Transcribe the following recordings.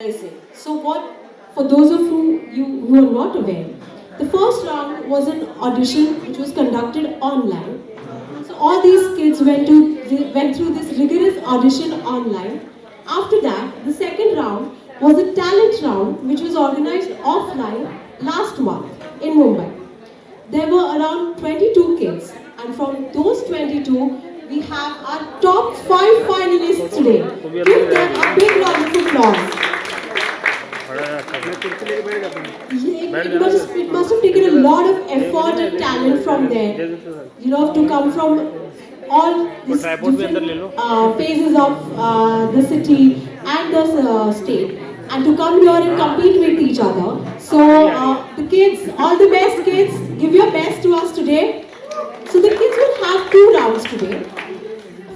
Amazing. So what, for those of you who are not aware, the first round was an audition which was conducted online. So all these kids went through this rigorous audition online. After that, the second round was a talent round which was organized offline last month in Mumbai. There were around 22 kids, and from those 22, we have our top 5 finalists today. Give them a big round of applause. It must have taken a lot of effort and talent from there, to come from all these different phases of the city and the state, and to come here and compete with each other. So the kids, all the best kids, give your best to us today. So the kids will have 2 rounds today.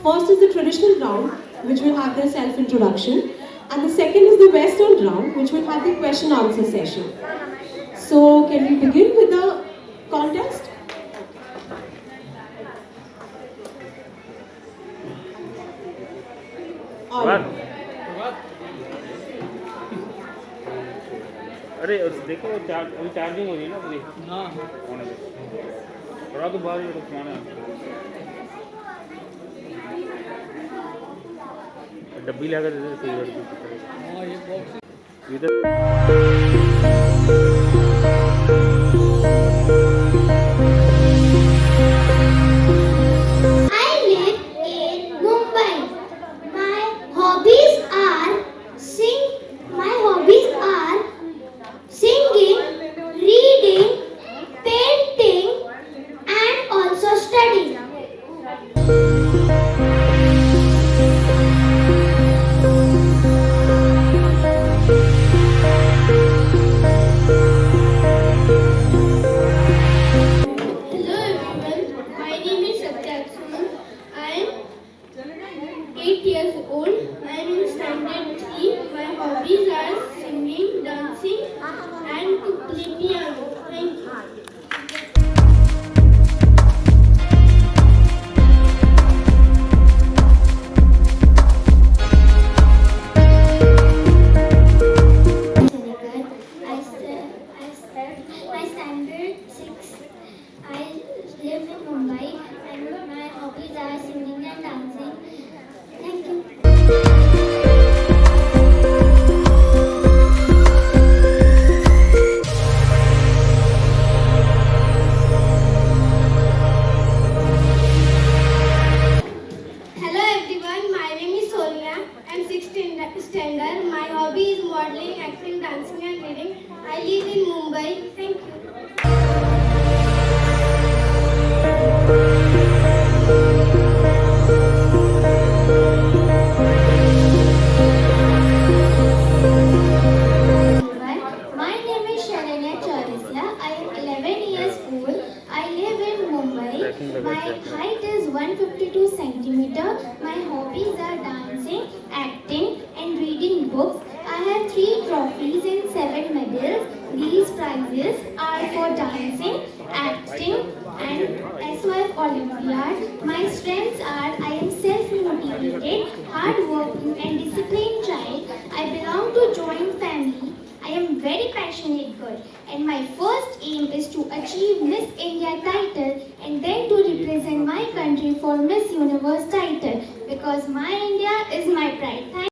First is the traditional round, which will have their self-introduction. And the second is the Western round, which will have the question-answer session. So, can we begin with the contest? All right. अरे देखो अभी charging हो रही है ना पूरी। हाँ होने दो थोड़ा तो बाहर ही रखना डब्बी लगा दे दे हाँ ये बॉक्स इधर standard. My hobby is modeling, acting, dancing and reading. I live in Mumbai. Thank you. My name is Sharanya Charisla. I am 11 years old. I live in Mumbai. My height is 152 centimeter. My hobbies are dancing, acting and reading books. I have 3 trophies and 7 medals. These prizes are for dancing, acting and SOF Olympiad. My strengths are I am self-motivated, hard-working and disciplined child. I belong to joint family. I am very passionate girl and my first aim is to achieve Miss India title and then to represent my country for Miss Universe title because my India is my pride.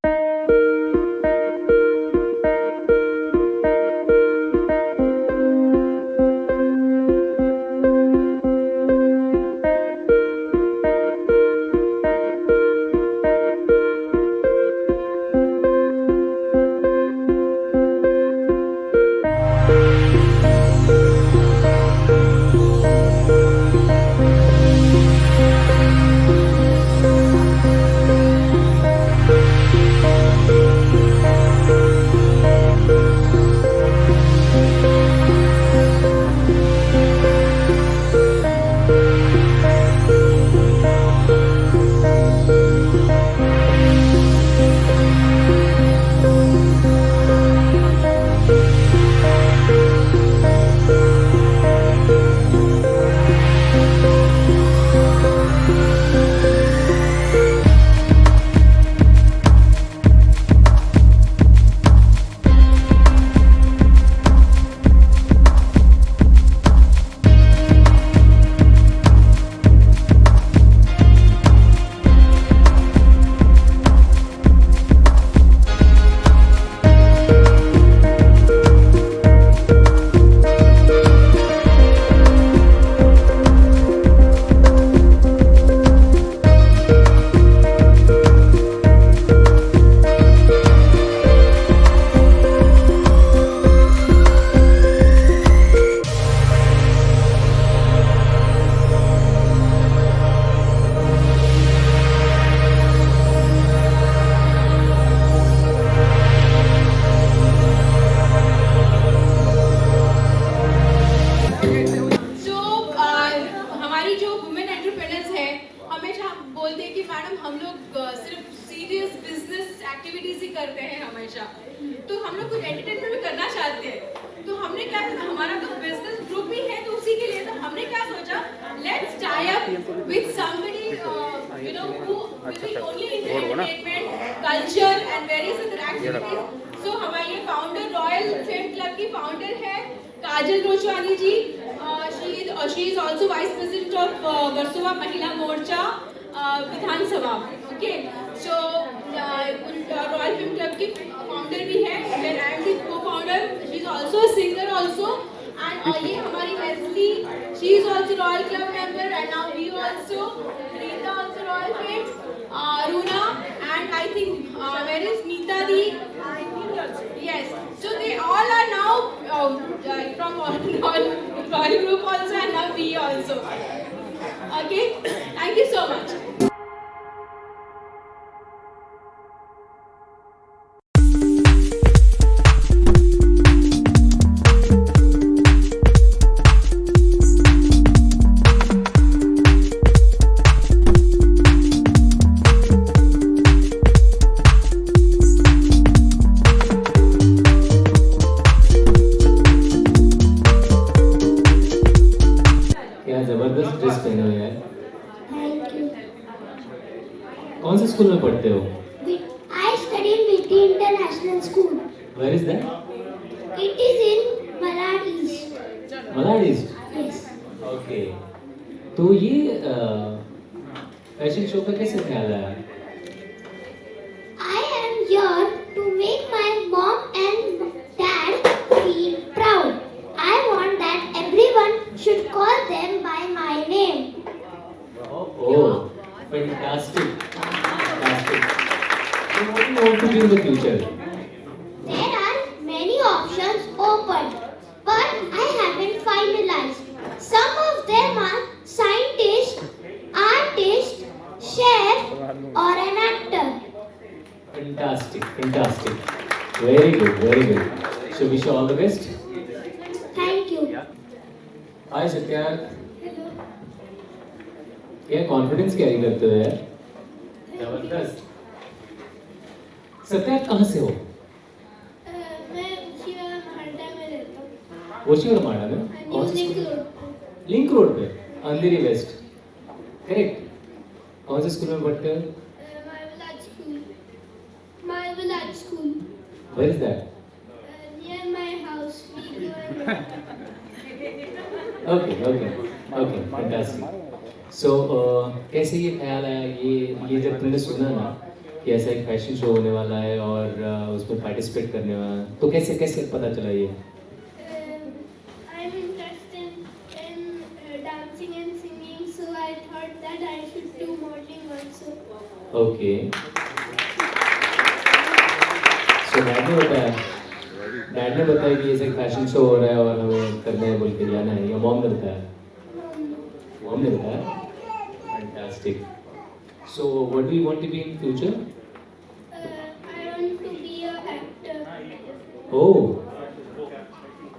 हम लोग कुछ entertainment भी करना चाहते हैं, तो हमने क्या सोचा, हमारा तो बिजनेस ग्रुप भी है, तो उसी के लिए तो हमने क्या सोचा, let's tie up with somebody you know who will be only in entertainment culture and various other activities. So हमारे ये फाउंडर रॉयल फिल्म क्लब की फाउंडर है Kajal Rochwani ji. She is also vice president of Versova Mahila Morcha Vidhansabha. Okay, so royal film club की founder भी है, and I am the co-founder. She is also singer also, and ये हमारी Wesley, she is also royal club member, and now we also, Rita also royal film, Runa, and I think where is Meeta Di? Yes. So they all are now from Royal Group also, and now we also. Okay. Thank you so much. क्या जबरदस्त dress पहने हो यार। Thank you. कौन से school में पढ़ते हो? I study in Vitti International School. Where is that? It is in Malad East. Malad east. Yes. Okay, तो ये फैशन शो का कैसे ख्याल आया? I am here to make my mom and dad feel proud. I want that everyone should call them by my name. Oh, fantastic, fantastic. So what do you want to be in the future? There are many options open, but I haven't finalized. Some of them are scientist, artist, chef, or an actor. Fantastic, fantastic. Very good, very good. So wish you all the best. Thank you. Hi Satya, क्या confidence carry करते हो यार? जबरदस्त। सत्या कहाँ से हो? मैं उसी हंडा में रहता हूँ। वोशीवर माड़ा में? कौन से स्कूल? लिंक रोड पे, अंधेरी वेस्ट। करेक्ट। कौन से स्कूल में पढ़ते हो? Marvelad School. Marvelad School. Where is that? Near my house. We go and Okay, okay, okay, fantastic. So कैसे ये ख्याल आया, ये जब तुमने सुना ना कि ऐसा एक फैशन शो होने वाला है और उसमें पार्टिसिपेट करने वाला है, तो कैसे कैसे पता चला ये? I'm interested in dancing and singing, so I thought that I should do modeling also. Okay, so dad ने बताया कि ऐसे फैशन शो हो रहा है और हमें करना है बोल के जाना है, या मॉम ने बताया? मॉम ने बताया। Fantastic. So what do you want to be in future? I want to be an actor. Oh,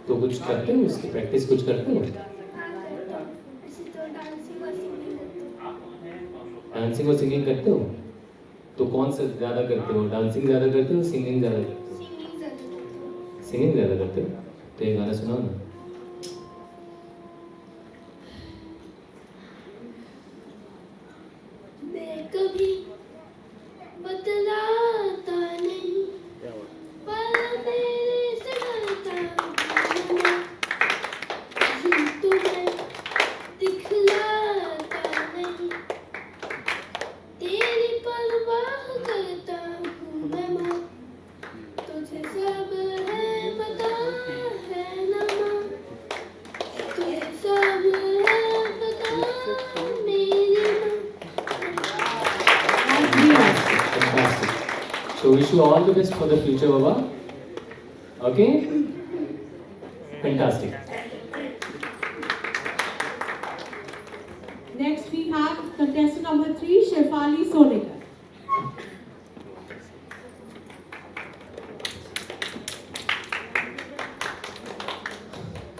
तो कुछ करते हो, उसकी प्रैक्टिस कुछ करते हो? ऐसे तो dancing और singing करती हूँ। डांसिंग और सिंगिंग करते हो? तो कौन सा ज़्यादा करते हो, डांसिंग ज़्यादा करते हो, सिंगिंग ज़्यादा करते हो? Singing ज़्यादा करती हूँ। सिंगिंग ज़्यादा करते हो? तो ये गाना सुनाओ ना। मैं कभी बतलाता नहीं, पर मेरे से डरता नहीं। यूं तो मैं दिखलाता नहीं, तेरी परवाह करता हूँ मैं माँ। तुझे सब है पता है ना माँ, तुझे सब है पता मेरी माँ। Fantastic. So wish you all the best for the future, Baba. Okay? Fantastic. Next we have contestant number 3, Shefali Sonekar.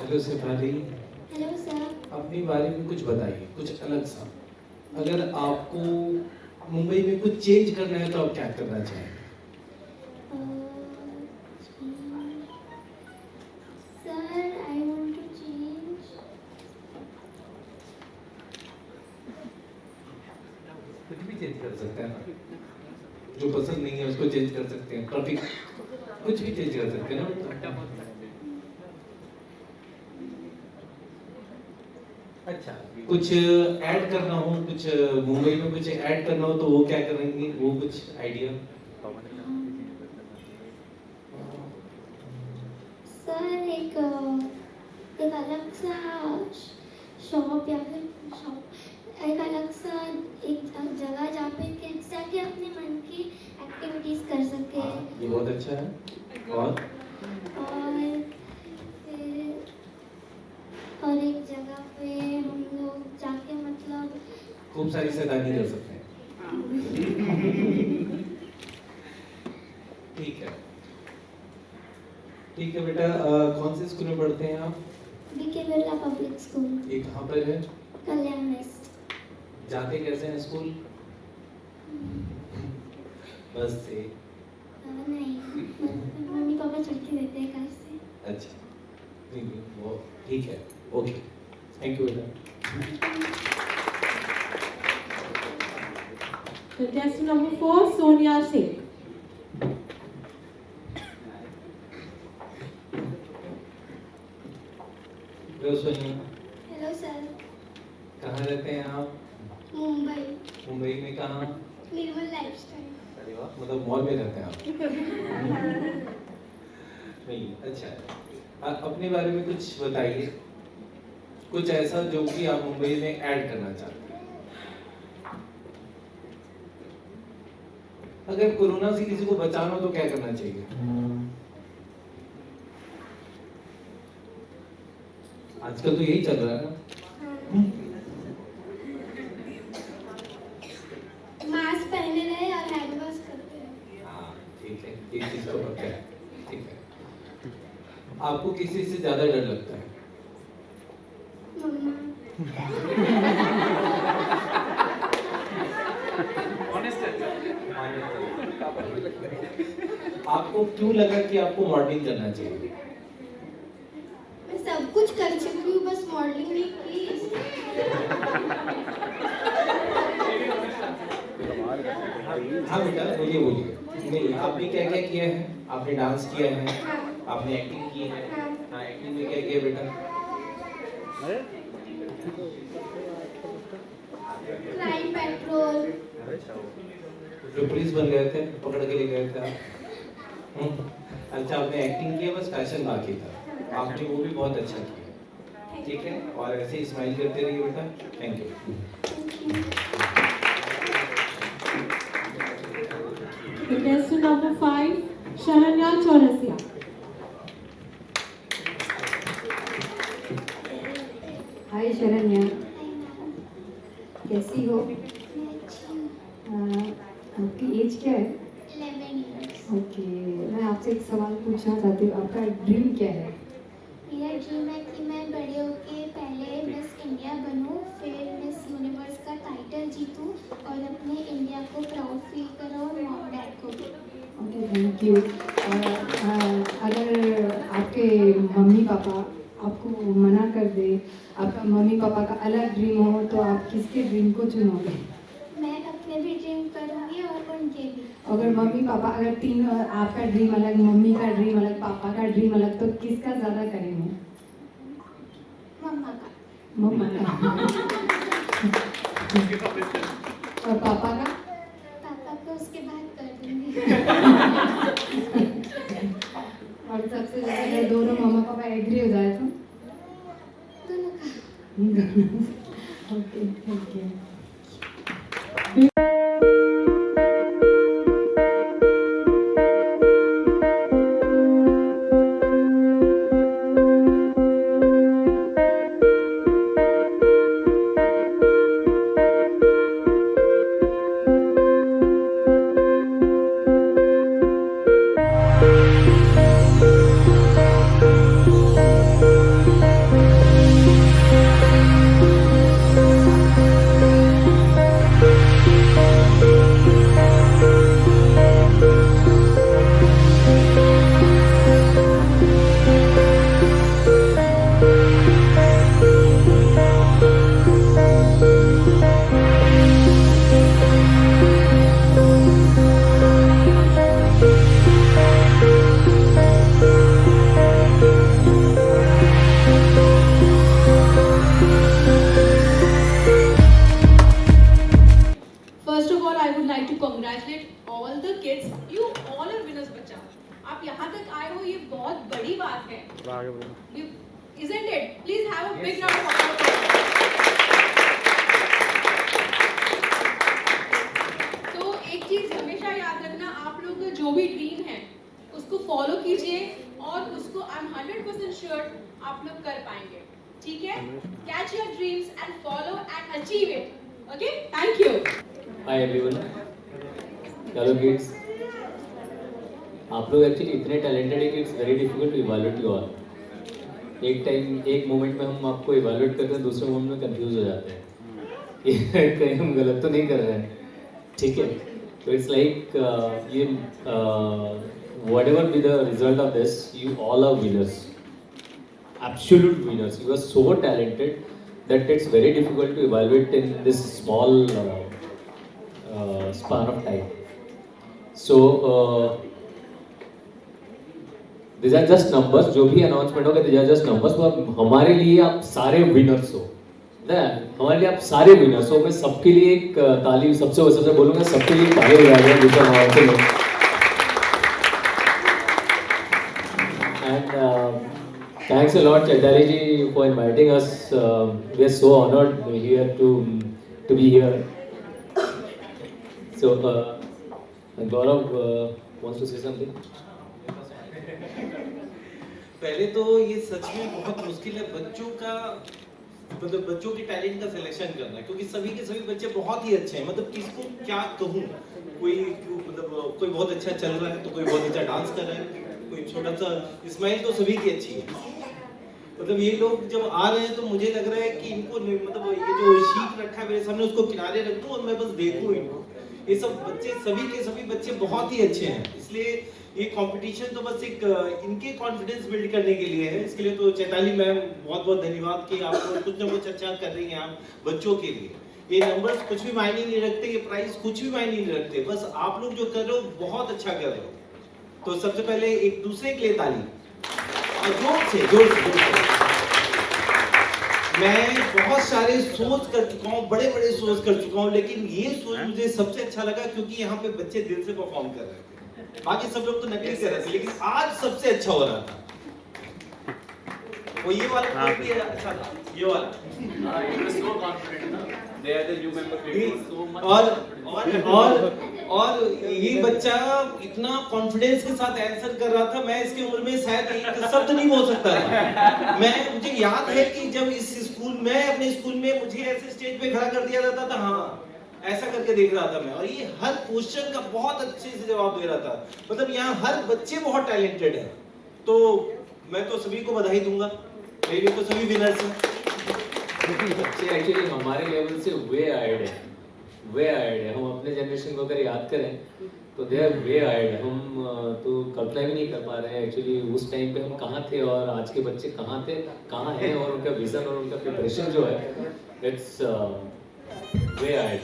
Hello Shefali, Hello, sir. अपने बारे में कुछ बताइए, कुछ अलग सा। अगर आपको मुंबई में कुछ चेंज करना है तो आप क्या करना चाहेंगे? कर सकते हैं ना, जो पसंद नहीं है उसको चेंज कर सकते हैं, टॉपिक कुछ भी चेंज कर सकते हैं ना। अच्छा, कुछ ऐड करना हो, कुछ मुंबई में कुछ ऐड करना हो तो वो क्या करेंगे, वो कुछ आइडिया? सर एक अलग सा शॉप या फिर एक अलग सा एक जगह जहाँ पे किड्स जाके अपने मन की एक्टिविटीज कर सके। ये बहुत अच्छा है। और और एक जगह पे हम लोग जाके मतलब खूब सारी शैतानी कर सकते हैं। ठीक है, ठीक है बेटा। कौन से स्कूल में पढ़ते हैं आप? बीके बिरला पब्लिक स्कूल, ये कहाँ पर है? कल्याण वेस्ट। जाते कैसे हैं स्कूल? बस से? नहीं, मम्मी पापा छुट्टी देते हैं घर से। अच्छा, ठीक है, वो ठीक है, ओके, थैंक यू बेटा। Contestant number 4, Sonia Singh. Hello Sonia, hello sir. कहाँ रहते हैं आप? मुंबई, मुंबई में कहाँ? निर्मल लाइफस्टाइल। अरे वाह, मतलब मॉल में रहते हैं आप? नहीं, अच्छा। अपने बारे में कुछ बताइए, कुछ ऐसा जो कि आप मुंबई में ऐड करना चाहते हैं। अगर कोरोना से किसी को बचाना हो तो क्या करना चाहिए? आजकल तो यही चल रहा है ना। मास्क पहने रहे और हैंड वॉश करते रहे। हाँ, ठीक है, एक चीज तो पक्का है, ठीक है। आपको किसी से ज्यादा डर लगता है? मम्मा। आपको क्यों लगा कि आपको मॉडलिंग करना चाहिए? मैं सब कुछ कर चुकी हूँ, बस मॉडलिंग नहीं की। हाँ बेटा, बोलिए बोलिए। नहीं, आपने क्या क्या किया है? आपने डांस किया है, आपने एक्टिंग की है। हाँ, एक्टिंग में क्या किया बेटा? Crime petrol. जो पुलिस बन गए थे, पकड़ के ले गए थे आप? अच्छा, आपने एक्टिंग किया, बस फैशन बाकी था। आपने वो भी बहुत अच्छा किया, ठीक है। और ऐसे ही स्माइल करते रहिए बेटा। Thank you. Contestant number 5, Sharanya Chaurasia. हाय शरण्या, कैसी हो? आपकी एज क्या है? 11 years। ओके, मैं आपसे एक सवाल पूछना चाहती हूँ, आपका ड्रीम क्या है? मेरा ड्रीम है कि मैं बड़े होके पहले मिस इंडिया बनूं, फिर मिस यूनिवर्स का टाइटल जीतूं और अपने इंडिया को प्राउड फील करूं और मॉम डैड को भी। Okay, thank you. अगर आपके मम्मी पापा आपको मना कर दे, आपका मम्मी पापा का अलग ड्रीम हो, तो आप किसके ड्रीम को चुनोगे? मैं अपने भी ड्रीम करूंगी और उनके भी। अगर मम्मी पापा, अगर तीन, आपका ड्रीम अलग, मम्मी का ड्रीम अलग, पापा का ड्रीम अलग, तो किसका ज़्यादा करेंगे? मम्मा का। मम्मा का। और पापा का? पापा को उसके बाद कर दूंगी। और सबसे ज़्यादा अगर दोनों मम्मा पापा एग्री हो जाए तो? दोनों का। Okay, thank you. बहुत बड़ी बात है, आगे बढ़ो। isn't it? Please have a big round of applause. तो एक चीज हमेशा याद रखना, आप लोग का जो भी ड्रीम है उसको फॉलो कीजिए और उसको आई एम 100% श्योर आप लोग कर पाएंगे, ठीक है? Catch your dreams and follow and achieve it. Okay, thank you. Hi everyone, hello kids. आप लोग एक्चुअली इतने टैलेंटेड है कि it's very difficult to evaluate you all. एक मोमेंट में हम आपको इवैल्यूएट करते हैं, दूसरे मोमेंट में कंफ्यूज हो जाते हैं कि कहीं हम गलत तो नहीं कर रहे हैं, ठीक है? तो इट्स लाइक ये whatever be the result of this, you all are winners, absolute winners. You are so talented that it's very difficult to evaluate in this small span of time. So these are just numbers. जो भी announcement होगा these are just numbers. तो हमारे लिए आप सारे winners हो, हमारे लिए आप सारे winners हो. मैं सबके लिए एक ताली सबसे बोलूँगा, सबके लिए ताली बजाएंगे दूसरा नाम से. Thanks a lot, Chaitali ji, for inviting us. We are so honored here to be here. So, Gaurav wants to say something. पहले तो ये सच में बहुत मुश्किल है बच्चों का, मतलब बच्चों के टैलेंट का सिलेक्शन करना, क्योंकि सभी के सभी बच्चे बहुत ही अच्छे हैं. मतलब किसको क्या कहूँ, कोई बहुत अच्छा चल रहा है तो कोई बहुत अच्छा डांस कर रहा है, कोई छोटा सा स्माइल तो सभी की अच्छी है. मतलब ये लोग जब आ रहे हैं तो मुझे लग रहा है कि इनको मतलब ये जो शीट रखा है मेरे सामने उसको किनारे रख दूं और मैं बस देखूं इनको. ये सब बच्चे सभी के सभी बच्चे बहुत ही अच्छे हैं, इसलिए ये कंपटीशन तो बस एक इनके कॉन्फिडेंस बिल्ड करने के लिए है. इसके लिए तो चैताली मैम बहुत बहुत धन्यवाद कि आप कुछ ना कुछ अच्छा कर रही हैं आप बच्चों के लिए. ये नंबर्स कुछ भी मायने नहीं रखते, ये प्राइस कुछ भी मायने नहीं रखते, बस आप लोग जो कर रहे हो बहुत अच्छा कर रहे हो. तो सबसे पहले एक दूसरे के लिए ताली और जोर से. मैं बहुत सारे सोच कर चुका हूँ, बड़े सोच कर चुका हूँ, लेकिन ये सोच मुझे सबसे अच्छा लगा क्योंकि यहाँ पे बच्चे दिल से परफॉर्म कर रहे थे. बाकी सब लोग तो नकली कर रहे थे, लेकिन आज सबसे अच्छा हो रहा था. वो ये वाला अच्छा था, ये वाला. और ये बच्चा इतना कॉन्फिडेंस के साथ आंसर कर रहा था, मैं इसकी उम्र में शायद एक शब्द नहीं बोल सकता था. मुझे याद है कि जब इस स्कूल में अपने स्कूल में मुझे ऐसे स्टेज पे खड़ा कर दिया जाता था, हाँ ऐसा करके देख रहा था मैं, और ये हर क्वेश्चन का बहुत अच्छे से जवाब दे रहा था. मतलब यहाँ हर बच्चे बहुत टैलेंटेड है. तो मैं तो सभी को बधाई दूंगा, मेरे तो सभी विनर्स हैं. बच्चे एक्चुअली हमारे लेवल से वे आएड है. हम अपने जनरेशन को अगर याद करें तो दे आर वे आएड. हम तो कल्पना भी नहीं कर पा रहे हैं एक्चुअली उस टाइम पे हम कहाँ थे और आज के बच्चे कहाँ थे, कहाँ हैं, और उनका विजन और उनका प्रिपरेशन जो है it's way ahead.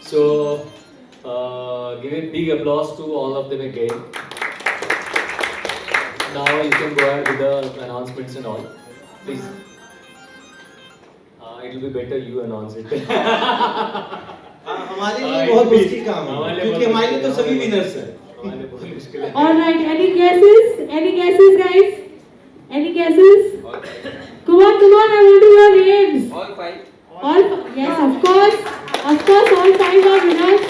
So give a big applause to all of them again. Now you can go ahead with the announcements and all, please. It will be better you announce it. हमारे लिए बहुत मुश्किल काम है क्योंकि हमारे लिए तो सभी विनर्स हैं. हमारे लिए बहुत मुश्किल है. All right, any guesses guys? Any guesses? Come on, I want to hear names. All five. Yes, of course, all five are winners.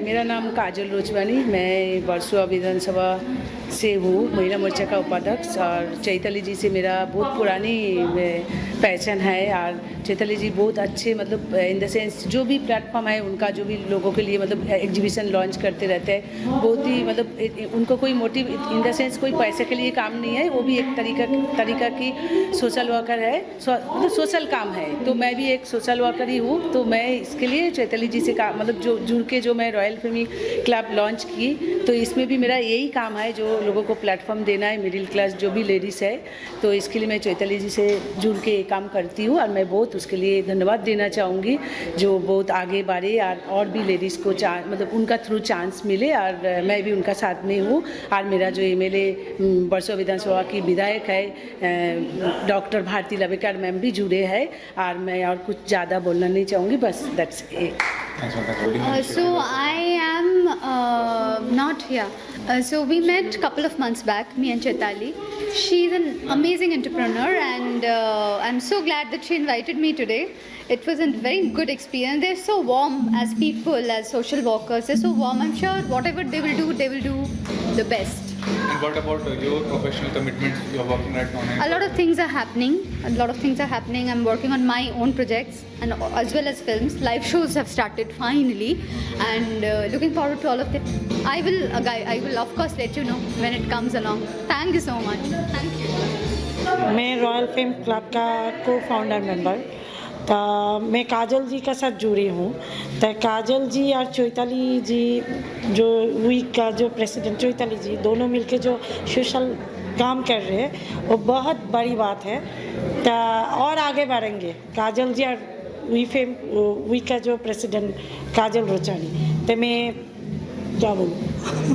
मेरा नाम काजल रोचवानी, मैं वर्सोवा विधानसभा से हूँ, महिला मोर्चा का उपाध्यक्ष। और चैताली जी से मेरा बहुत पुरानी पहचान है। और चैताली जी बहुत अच्छे, मतलब इन द सेंस जो भी प्लेटफॉर्म है उनका, जो भी लोगों के लिए मतलब एग्जीबिशन लॉन्च करते रहते हैं, बहुत ही मतलब उनको कोई मोटिव इन द सेंस कोई पैसे के लिए काम नहीं है, वो भी एक तरीका की सोशल वर्कर है, मतलब सोशल काम है। तो मैं भी एक सोशल वर्कर ही हूँ। तो मैं इसके लिए चैताली जी से मतलब जो जुड़ के जो मैं रॉयल फैमिली क्लब लॉन्च की, तो इसमें भी मेरा यही काम है, जो लोगों को प्लेटफॉर्म देना है, मिडिल क्लास जो भी लेडीज़ है। तो इसके लिए मैं चैताली जी से जुड़ के काम करती हूँ और मैं बहुत उसके लिए धन्यवाद देना चाहूँगी, जो बहुत आगे बढ़े और भी लेडीज़ को मतलब उनका थ्रू चांस मिले। और मैं भी उनका साथ में हूँ। और मेरा जो MLA वर्सोवा विधानसभा की विधायक है डॉक्टर भारती लवेकर मैम भी जुड़े हैं। और मैं और कुछ ज़्यादा बोलना नहीं चाहूँगी, बस that's it. So I am not here. So we met a couple of months back, me and Chaitali. She's an amazing entrepreneur, and I'm so glad that she invited me today. It was a very good experience. They're so warm as people, as social workers. They're so warm. I'm sure whatever they will do the best. And what about your professional commitments you are working right now? A lot of things are happening. I'm working on my own projects and as well as films. Live shows have started finally, and looking forward to all of them. I will of course let you know when it comes along. Thank you so much. Thank you. मैं royal fame club का को founder member, तो मैं काजल जी का साथ जुड़ी हूँ। तो काजल जी और चैताली जी, जो वीक का जो प्रेसिडेंट चैताली जी, दोनों मिलके जो सोशल काम कर रहे हैं, वो बहुत बड़ी बात है। तो और आगे बढ़ेंगे काजल जी और वी का जो प्रेसिडेंट काजल रोचानी। तो मैं क्या बोलूँ